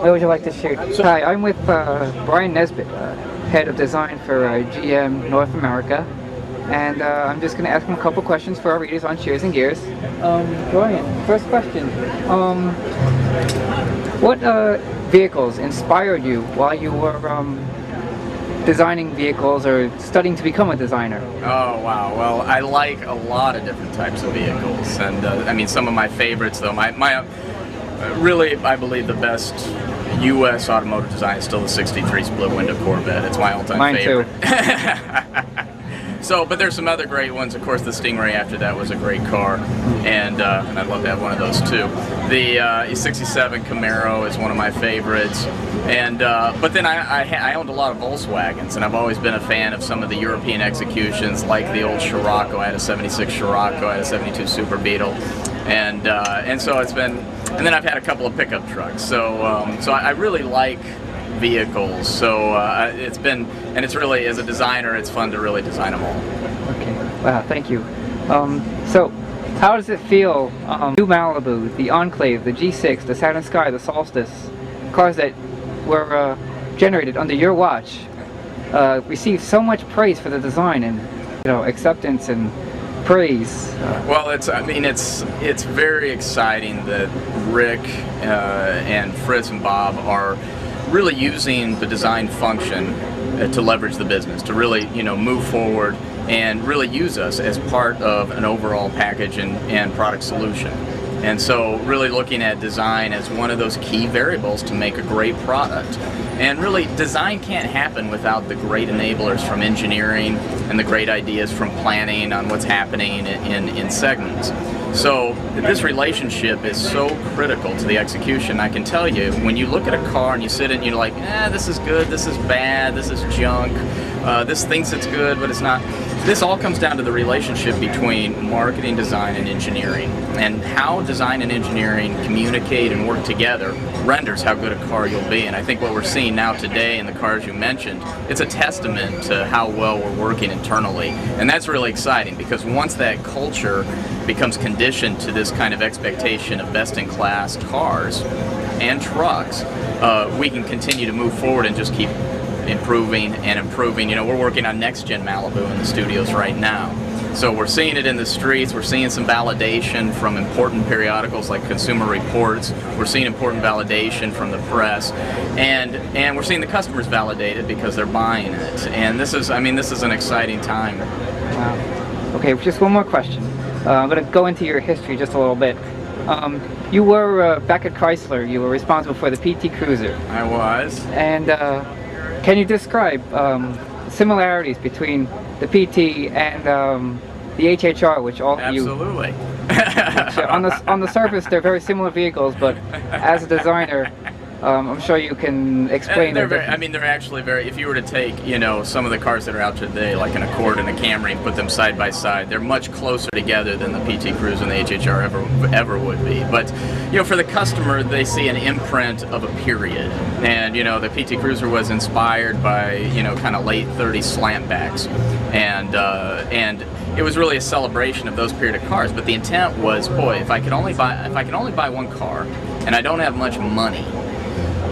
Where would you like to shoot? Hi, I'm with Bryan Nesbitt, head of design for GM North America, and I'm just going to ask him a couple questions for our readers on Cheers and Gears. Bryan, first question. What vehicles inspired you while you were designing vehicles or studying to become a designer? Oh wow, well I like a lot of different types of vehicles, and I mean some of my favorites though, really I believe the best U.S. automotive design is still the 63 split window Corvette. It's my all-time favorite. Mine too. So, but there's some other great ones. Of course, the Stingray after that was a great car, and I'd love to have one of those too. The 67 Camaro is one of my favorites, and but then I owned a lot of Volkswagens, and I've always been a fan of some of the European executions, like the old Scirocco. I had a 76 Scirocco, I had a 72 Super Beetle, and so it's been. And then I've had a couple of pickup trucks. So I really like vehicles, so it's been, and it's really, as a designer, it's fun to really design them all. Okay, wow, thank you. So how does it feel, New Malibu, the Enclave, the G6, the Saturn Sky, the Solstice, cars that were generated under your watch, received so much praise for the design and, you know, acceptance and praise? Well, it's very exciting that Rick and Fritz and Bob are really using the design function to leverage the business, to really, you know, move forward and really use us as part of an overall package and product solution. And so really looking at design as one of those key variables to make a great product. And really, design can't happen without the great enablers from engineering and the great ideas from planning on what's happening in segments. So this relationship is so critical to the execution. I can tell you, when you look at a car and you sit in and you're like, this is good, this is bad, this is junk, this thinks it's good, but it's not. This all comes down to the relationship between marketing, design, and engineering. And how design and engineering communicate and work together renders how good a car you'll be. And I think what we're seeing now today in the cars you mentioned, it's a testament to how well we're working internally. And that's really exciting, because once that culture becomes conditioned to this kind of expectation of best-in-class cars and trucks, we can continue to move forward and just keep improving and improving. You know, we're working on next-gen Malibu in the studios right now. So we're seeing it in the streets, we're seeing some validation from important periodicals like Consumer Reports, we're seeing important validation from the press, and we're seeing the customers validate it because they're buying it. And this is, I mean, this is an exciting time. Wow. Okay, just one more question. I'm going to go into your history just a little bit. You were, back at Chrysler, you were responsible for the PT Cruiser. I was. And can you describe similarities between the PT and the HHR, which all of you... Absolutely. On the surface, they're very similar vehicles, but as a designer, I'm sure you can explain. I mean, they're actually very. If you were to take, you know, some of the cars that are out today, like an Accord and a Camry, and put them side by side, they're much closer together than the PT Cruiser and the HHR ever would be. But you know, for the customer, they see an imprint of a period, and you know, the PT Cruiser was inspired by, you know, kind of late '30s slantbacks, and it was really a celebration of those period of cars. But the intent was, boy, if I can only buy one car, and I don't have much money,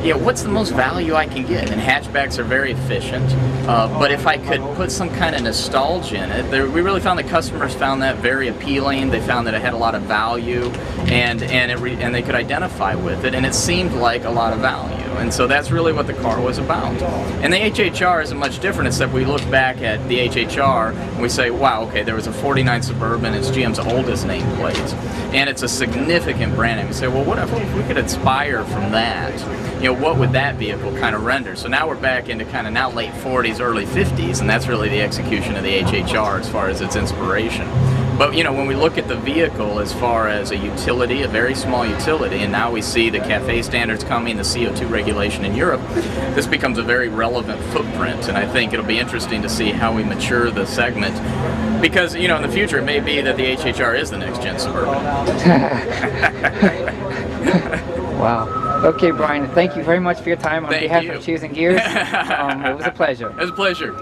yeah, what's the most value I can get? And hatchbacks are very efficient, but if I could put some kind of nostalgia in it, we really found that customers found that very appealing. They found that it had a lot of value, and they could identify with it, and it seemed like a lot of value. And so that's really what the car was about. And the HHR isn't much different, except we look back at the HHR and we say, wow, okay, there was a 49 Suburban, it's GM's oldest nameplate, and it's a significant brand name. We say, well, what if we could inspire from that? You know, what would that vehicle kind of render? So now we're back into kind of now late 40s, early 50s, and that's really the execution of the HHR as far as its inspiration. But you know, when we look at the vehicle as far as a utility, a very small utility, and now we see the CAFE standards coming, the CO2 regulation in Europe, this becomes a very relevant footprint, and I think it'll be interesting to see how we mature the segment, because you know, in the future it may be that the HHR is the next gen Suburban. Wow. Okay, Bryan, thank you very much for your time on behalf of Cheers and Gears. It was a pleasure. It was a pleasure.